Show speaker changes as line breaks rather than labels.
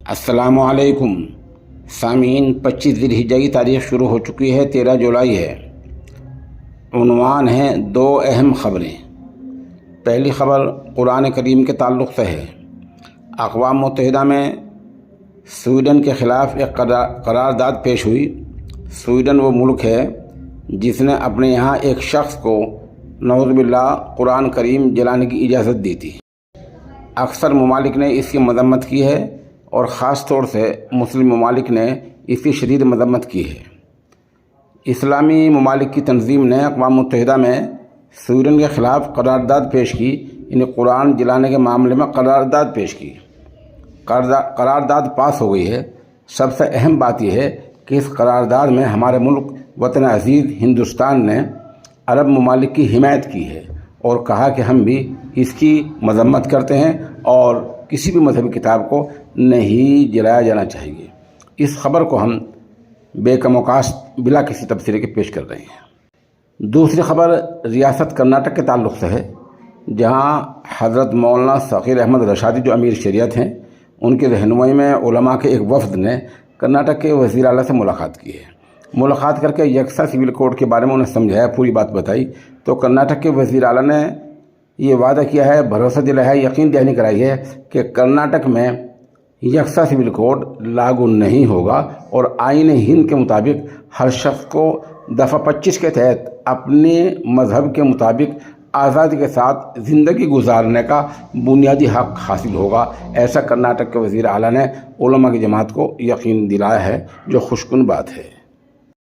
السلام علیکم سامعین، 25 ذی الحجہ کی تاریخ شروع ہو چکی ہے، 13 جولائی ہے۔ عنوان ہے 2 اہم خبریں۔ پہلی خبر قرآن کریم کے تعلق سے ہے۔ اقوام متحدہ میں سویڈن کے خلاف ایک قرارداد پیش ہوئی۔ سویڈن وہ ملک ہے جس نے اپنے یہاں ایک شخص کو نعوذ باللہ قرآن کریم جلانے کی اجازت دی تھی۔ اکثر ممالک نے اس کی مذمت کی ہے اور خاص طور سے مسلم ممالک نے اس کی شدید مذمت کی ہے۔ اسلامی ممالک کی تنظیم نے اقوام متحدہ میں سویڈن کے خلاف قرارداد پیش کی، یعنی قرآن جلانے کے معاملے میں قرارداد پیش کی۔ قرارداد پاس ہو گئی ہے۔ سب سے اہم بات یہ ہے کہ اس قرارداد میں ہمارے ملک وطن عزیز ہندوستان نے عرب ممالک کی حمایت کی ہے اور کہا کہ ہم بھی اس کی مذمت کرتے ہیں اور کسی بھی مذہبی کتاب کو نہیں جلایا جانا چاہیے۔ اس خبر کو ہم بے کم و کاست بلا کسی تبصرے کے پیش کر رہے ہیں۔ دوسری خبر ریاست کرناٹک کے تعلق سے ہے، جہاں حضرت مولانا ثقیل احمد رشادی جو امیر شریعت ہیں، ان کی رہنمائی میں علماء کے ایک وفد نے کرناٹک کے وزیر اعلیٰ سے ملاقات کی ہے۔ ملاقات کر کے یکساں سول کوڈ کے بارے میں انہیں سمجھایا، پوری بات بتائی تو کرناٹک کے وزیر اعلیٰ نے یہ وعدہ کیا ہے، بھروسہ دلایا ہے، یقین دہانی کرائی ہے کہ کرناٹک میں یکساں سول کوڈ لاگو نہیں ہوگا اور آئین ہند کے مطابق ہر شخص کو دفعہ 25 کے تحت اپنے مذہب کے مطابق آزادی کے ساتھ زندگی گزارنے کا بنیادی حق حاصل ہوگا۔ ایسا کرناٹک کے وزیر اعلیٰ نے علماء کی جماعت کو یقین دلایا ہے، جو خوشکن بات ہے۔